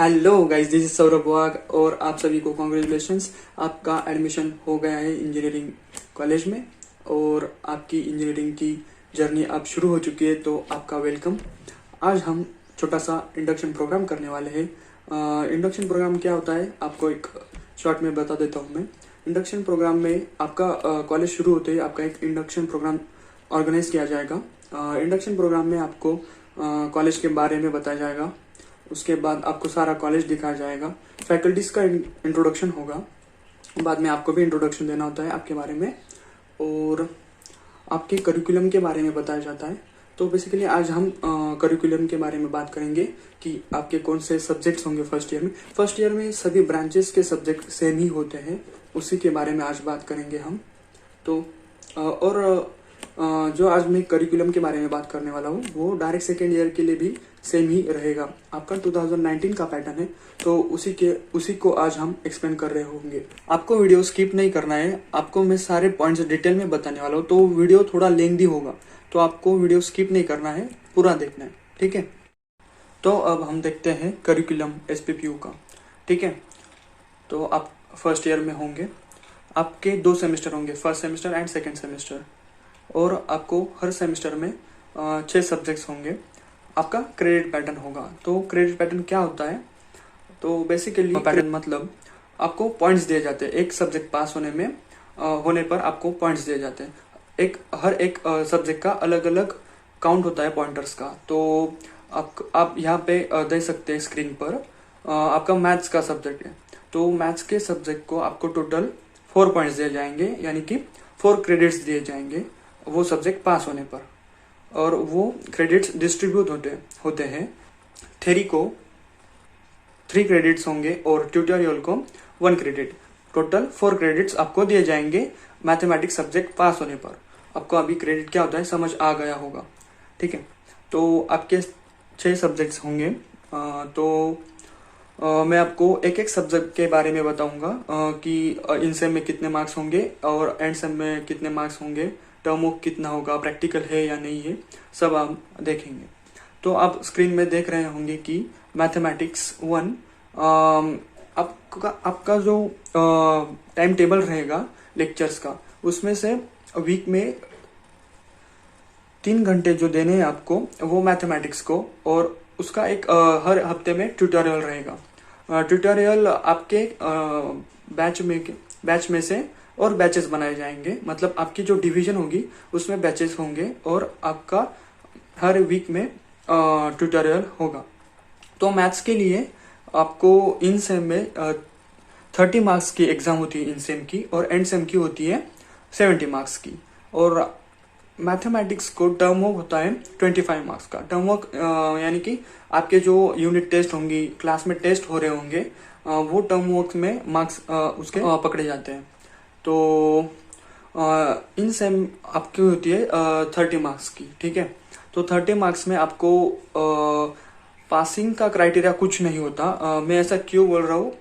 Hello guys, this is Saurabh Wagh और आप सभी को कॉन्ग्रेचुलेशंस। आपका एडमिशन हो गया है इंजीनियरिंग कॉलेज में और आपकी इंजीनियरिंग की जर्नी अब शुरू हो चुकी है, तो आपका वेलकम। आज हम छोटा सा इंडक्शन प्रोग्राम करने वाले हैं। इंडक्शन प्रोग्राम क्या होता है आपको एक शॉर्ट में बता देता हूँ मैं। इंडक्शन प्रोग्राम में आपका कॉलेज शुरू होते ही आपका एक इंडक्शन प्रोग्राम ऑर्गेनाइज किया जाएगा। इंडक्शन प्रोग्राम में आपको कॉलेज के बारे में बताया जाएगा, उसके बाद आपको सारा कॉलेज दिखाया जाएगा, फैकल्टीज का इंट्रोडक्शन होगा, बाद में आपको भी इंट्रोडक्शन देना होता है आपके बारे में और आपके करिकुलम के बारे में बताया जाता है। तो बेसिकली आज हम करिकुलम के बारे में बात करेंगे कि आपके कौन से सब्जेक्ट्स होंगे फर्स्ट ईयर में। फर्स्ट ईयर में सभी ब्रांचेस के सब्जेक्ट सेम ही होते हैं, उसी के बारे में आज बात करेंगे हम। तो जो आज मैं करिकुलम के बारे में बात करने वाला हूँ वो डायरेक्ट सेकेंड ईयर के लिए भी सेम ही रहेगा। आपका 2019 का पैटर्न है, तो उसी को आज हम एक्सप्लेन कर रहे होंगे। आपको वीडियो स्किप नहीं करना है, आपको मैं सारे पॉइंट्स डिटेल में बताने वाला हूँ, तो वीडियो थोड़ा लेंथी होगा, तो आपको वीडियो स्किप नहीं करना है, पूरा देखना है, ठीक है। तो अब हम देखते हैं करिकुलम SPPU का, ठीक है। तो आप फर्स्ट ईयर में होंगे, आपके 2 सेमेस्टर होंगे, first semester and second semester, और आपको हर सेमेस्टर में 6 सब्जेक्ट्स होंगे। आपका क्रेडिट पैटर्न होगा। तो क्रेडिट पैटर्न क्या होता है? तो बेसिकली पैटर्न मतलब आपको पॉइंट्स दिए जाते हैं। एक सब्जेक्ट पास होने पर आपको पॉइंट्स दिए जाते हैं। हर एक सब्जेक्ट का अलग अलग काउंट होता है पॉइंटर्स का। तो आप यहाँ पे देख सकते हैं स्क्रीन पर, आपका मैथ्स का सब्जेक्ट है, तो मैथ्स के सब्जेक्ट को आपको टोटल 4 पॉइंट्स दिए जाएंगे, यानी कि 4 क्रेडिट्स दिए जाएंगे वो सब्जेक्ट पास होने पर। और वो क्रेडिट्स डिस्ट्रीब्यूट होते हैं। थ्योरी को 3 क्रेडिट्स होंगे और ट्यूटोरियल को 1 क्रेडिट। टोटल 4 क्रेडिट्स आपको दिए जाएंगे मैथमेटिक्स सब्जेक्ट पास होने पर। आपको अभी क्रेडिट क्या होता है समझ आ गया होगा, ठीक है। तो आपके 6 सब्जेक्ट्स होंगे। मैं आपको एक एक सब्जेक्ट के बारे में बताऊंगा कि इन सेम में कितने मार्क्स होंगे और एंड सेम में कितने मार्क्स होंगे, टर्म वर्क कितना होगा, प्रैक्टिकल है या नहीं है, सब आप देखेंगे। तो आप स्क्रीन में देख रहे होंगे कि मैथमेटिक्स 1 आपका जो टाइम टेबल रहेगा लेक्चर्स का, उसमें से वीक में 3 घंटे जो देने हैं आपको वो मैथमेटिक्स को, और उसका एक हर हफ्ते में ट्यूटोरियल रहेगा। ट्यूटोरियल आपके बैच में से और बैचेस बनाए जाएंगे, मतलब आपकी जो डिवीजन होगी उसमें बैचेस होंगे और आपका हर वीक में ट्यूटोरियल होगा। तो मैथ्स के लिए आपको इन सेम में 30 मार्क्स की एग्जाम होती है इन सेम की, और एंड सेम की होती है 70 मार्क्स की। और मैथमेटिक्स को टर्म वर्क होता है 25 मार्क्स का। टर्म वर्क यानी कि आपके जो यूनिट टेस्ट होंगी, क्लास में टेस्ट हो रहे होंगे, वो टर्म वर्क में मार्क्स उसके पकड़े जाते हैं। तो इन सेम आपकी होती है 30 मार्क्स की, ठीक है। तो 30 मार्क्स में आपको पासिंग का क्राइटेरिया कुछ नहीं होता। मैं ऐसा क्यों बोल रहा हूँ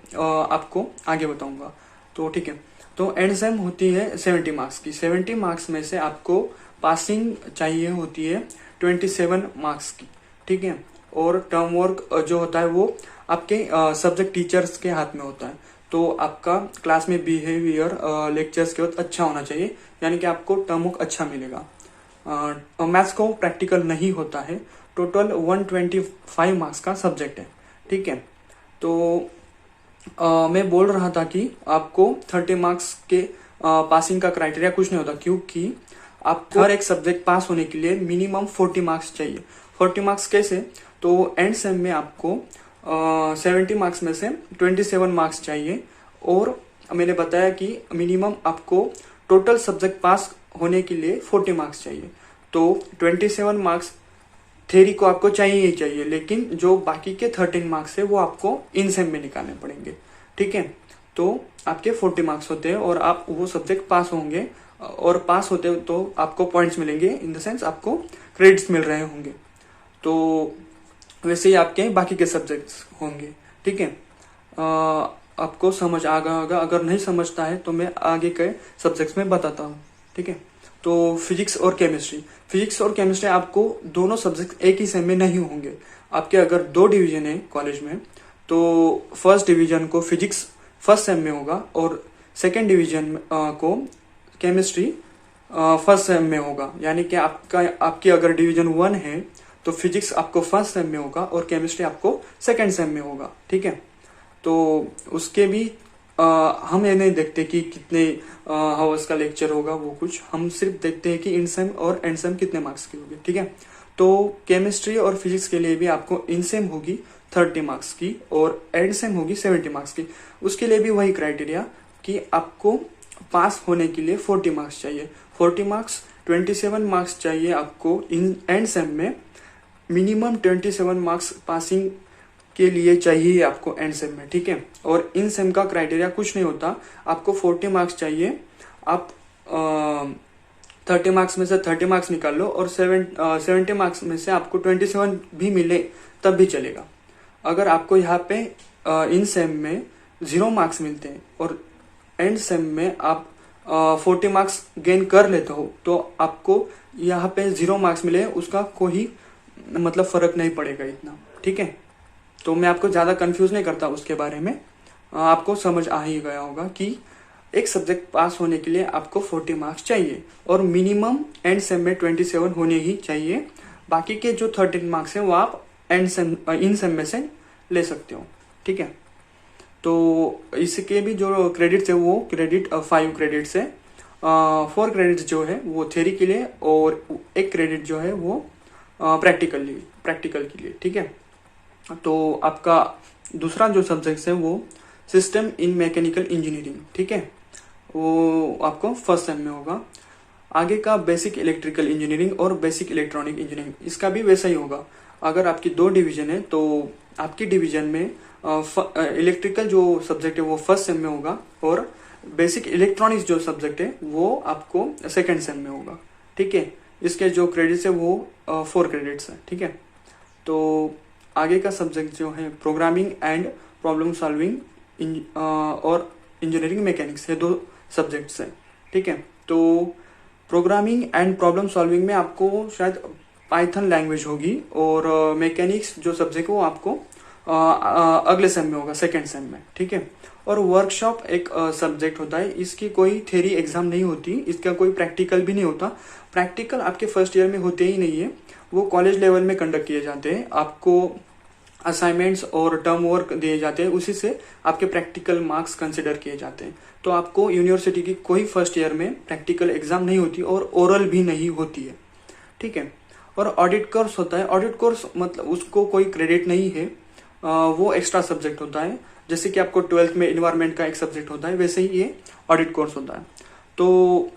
आपको आगे बताऊंगा, तो ठीक है। तो एंड सेम होती है 70 मार्क्स की। 70 मार्क्स में से आपको पासिंग चाहिए होती है 27 मार्क्स की, ठीक है। और टर्म वर्क जो होता है वो आपके सब्जेक्ट टीचर्स के हाथ में होता है। तो आपका क्लास में बिहेवियर लेक्चर्स के वक्त अच्छा होना चाहिए, यानी कि आपको टर्म वर्क अच्छा मिलेगा। मैथ्स को प्रैक्टिकल नहीं होता है। टोटल 125 मार्क्स का सब्जेक्ट है, ठीक है। तो मैं बोल रहा था कि आपको 30 मार्क्स के पासिंग का क्राइटेरिया कुछ नहीं होता, क्योंकि आपको हर एक सब्जेक्ट पास होने के लिए मिनिमम 40 मार्क्स चाहिए। 40 मार्क्स कैसे? तो एंड सेम में आपको 70 मार्क्स में से 27 मार्क्स चाहिए, और मैंने बताया कि मिनिमम आपको टोटल सब्जेक्ट पास होने के लिए 40 मार्क्स चाहिए। तो 27 मार्क्स थ्योरी को आपको चाहिए ही चाहिए, लेकिन जो बाकी के 13 मार्क्स है वो आपको इन सेम में निकालने पड़ेंगे, ठीक है। तो आपके 40 मार्क्स होते हैं और आप वो सब्जेक्ट पास होंगे, और पास होते हो तो आपको पॉइंट्स मिलेंगे, इन द सेंस आपको क्रेडिट्स मिल रहे होंगे। तो वैसे ही आपके बाकी के सब्जेक्ट्स होंगे, ठीक है। आपको समझ आ गया होगा। अगर नहीं समझता है तो मैं आगे के सब्जेक्ट्स में बताता हूँ, ठीक है। तो फिजिक्स और केमिस्ट्री आपको दोनों सब्जेक्ट एक ही सेम में नहीं होंगे। आपके अगर 2 डिवीजन है कॉलेज में, तो फर्स्ट डिवीजन को फिजिक्स फर्स्ट सेम में होगा और सेकेंड डिवीजन को केमिस्ट्री फर्स्ट सेम में होगा। यानी कि आपकी अगर डिवीजन 1 है तो फिजिक्स आपको फर्स्ट सेम में होगा और केमिस्ट्री आपको सेकेंड सेम में होगा। ठीक है, तो उसके भी हम ये नहीं देखते कि कितने हावर्स का लेक्चर होगा, वो कुछ हम सिर्फ देखते हैं कि इन सेम और एंड सेम कितने मार्क्स की होगी। ठीक है, तो केमिस्ट्री और फिजिक्स के लिए भी आपको इन सेम होगी 30 मार्क्स की और एंड सेम होगी 70 मार्क्स की। उसके लिए भी वही क्राइटेरिया कि आपको पास होने के लिए 40 मार्क्स चाहिए। 40 मार्क्स 27 मार्क्स चाहिए आपको इन एंड सेम में, मिनिमम 27 मार्क्स पासिंग के लिए चाहिए आपको एंड सेम में। ठीक है, और इन सेम का क्राइटेरिया कुछ नहीं होता, आपको 40 मार्क्स चाहिए, आप 30 मार्क्स में से 30 मार्क्स निकाल लो और 70 मार्क्स में से आपको 27 भी मिले तब भी चलेगा। अगर आपको यहाँ पे इन सेम में 0 मार्क्स मिलते हैं और एंड सेम में आप 40 मार्क्स गेन कर लेते हो तो आपको यहाँ पे 0 मार्क्स मिले, उसका कोई मतलब फर्क नहीं पड़ेगा इतना। ठीक है, तो मैं आपको ज्यादा कंफ्यूज नहीं करता उसके बारे में, आपको समझ आ ही गया होगा कि एक सब्जेक्ट पास होने के लिए आपको 40 मार्क्स चाहिए और मिनिमम एंड सेम में 27 होने ही चाहिए। बाकी के जो 13 मार्क्स हैं वो आप इन सेम में से ले सकते हो। ठीक है, तो इसके भी जो क्रेडिट्स है वो 5 क्रेडिट्स है। 4 क्रेडिट्स जो है वो थ्योरी के लिए और 1 क्रेडिट जो है वो प्रैक्टिकल के लिए। ठीक है, तो आपका दूसरा जो सब्जेक्ट है वो सिस्टम इन मैकेनिकल इंजीनियरिंग। ठीक है, वो आपको फर्स्ट सेम में होगा। आगे का बेसिक इलेक्ट्रिकल इंजीनियरिंग और बेसिक इलेक्ट्रॉनिक इंजीनियरिंग, इसका भी वैसा ही होगा। अगर आपकी 2 डिवीजन है तो आपकी डिवीजन में इलेक्ट्रिकल जो सब्जेक्ट है वो फर्स्ट सेम में होगा और बेसिक इलेक्ट्रॉनिक्स जो सब्जेक्ट है वो आपको सेकेंड सेम में होगा। ठीक है, इसके जो क्रेडिट्स है वो 4 क्रेडिट्स है। ठीक है, तो आगे का सब्जेक्ट जो है प्रोग्रामिंग एंड प्रॉब्लम सॉल्विंग और इंजीनियरिंग मैकेनिक्स, ये 2 सब्जेक्ट्स हैं। ठीक है, तो प्रोग्रामिंग एंड प्रॉब्लम सॉल्विंग में आपको शायद पाइथन लैंग्वेज होगी और मैकेनिक्स जो सब्जेक्ट है वो आपको अगले सेम में होगा, सेकेंड सेम में। ठीक है, और वर्कशॉप एक सब्जेक्ट होता है, इसकी कोई थ्योरी एग्जाम नहीं होती, इसका कोई प्रैक्टिकल भी नहीं होता। प्रैक्टिकल आपके फर्स्ट ईयर में होते ही नहीं है, वो कॉलेज लेवल में कंडक्ट किए जाते हैं। आपको असाइनमेंट्स और टर्म वर्क दिए जाते हैं, उसी से आपके प्रैक्टिकल मार्क्स कंसिडर किए जाते हैं। तो आपको यूनिवर्सिटी की कोई फर्स्ट ईयर में प्रैक्टिकल एग्जाम नहीं होती और ओरल भी नहीं होती है। ठीक है, और ऑडिट कोर्स होता है। ऑडिट कोर्स मतलब उसको कोई क्रेडिट नहीं है, वो एक्स्ट्रा सब्जेक्ट होता है। जैसे कि आपको 12th में इन्वायरमेंट का एक सब्जेक्ट होता है, वैसे ही ये ऑडिट कोर्स होता है। तो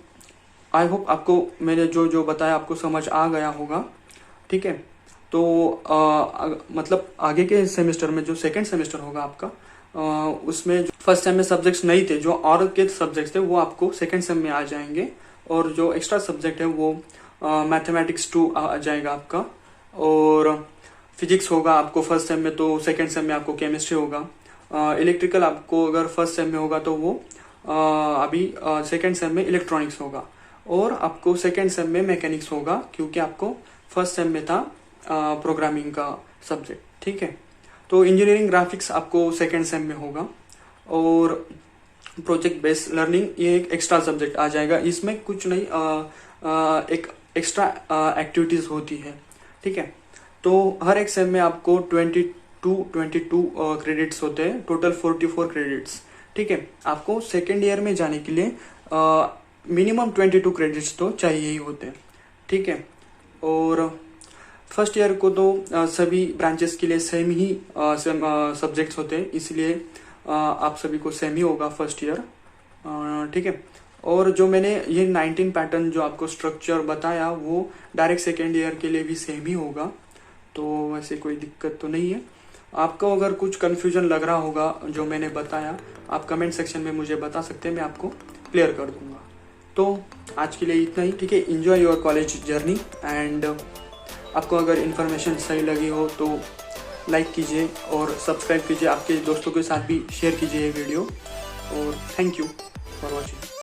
आई होप आपको मैंने जो बताया आपको समझ आ गया होगा। ठीक है, तो मतलब आगे के सेमेस्टर में जो सेकंड सेमेस्टर होगा आपका, उसमें फर्स्ट सेम में सब्जेक्ट्स नहीं थे, जो और के सब्जेक्ट्स थे वो आपको सेकंड सेम में आ जाएंगे और जो एक्स्ट्रा सब्जेक्ट है वो मैथमेटिक्स 2 आ जाएगा आपका, और फिजिक्स होगा आपको फर्स्ट सेम में, तो सेकंड सेम में आपको केमिस्ट्री होगा। इलेक्ट्रिकल आपको अगर फर्स्ट सेम में होगा तो वो अभी सेकंड सेम में इलेक्ट्रॉनिक्स होगा, और आपको सेकंड सेम में मैकेनिक्स होगा क्योंकि आपको फर्स्ट सेम में था प्रोग्रामिंग का सब्जेक्ट। ठीक है, तो इंजीनियरिंग ग्राफिक्स आपको सेकंड सेम में होगा, और प्रोजेक्ट बेस्ड लर्निंग ये एक एक्स्ट्रा सब्जेक्ट आ जाएगा। इसमें कुछ नहीं, एक एक्स्ट्रा एक्टिविटीज होती है। ठीक है, तो हर एक सेम में आपको 22 क्रेडिट्स होते हैं, टोटल 44 क्रेडिट्स। ठीक है, आपको सेकेंड ईयर में जाने के लिए मिनिमम 22 क्रेडिट्स तो चाहिए ही होते हैं। ठीक है, और फर्स्ट ईयर को तो सभी ब्रांचेस के लिए सेम ही सब्जेक्ट्स होते हैं, इसलिए आप सभी को सेम ही होगा फर्स्ट ईयर। ठीक है, और जो मैंने ये 19 पैटर्न जो आपको स्ट्रक्चर बताया वो डायरेक्ट सेकेंड ईयर के लिए भी सेम ही होगा, तो वैसे कोई दिक्कत तो नहीं है। आपको अगर कुछ कंफ्यूजन लग रहा होगा जो मैंने बताया, आप कमेंट सेक्शन में मुझे बता सकते हैं, मैं आपको क्लियर कर दूंगा। तो आज के लिए इतना ही। ठीक है, enjoy your college journey, and आपको अगर इन्फॉर्मेशन सही लगी हो तो लाइक कीजिए और सब्सक्राइब कीजिए, आपके दोस्तों के साथ भी शेयर कीजिए ये वीडियो, और थैंक यू फॉर वॉचिंग।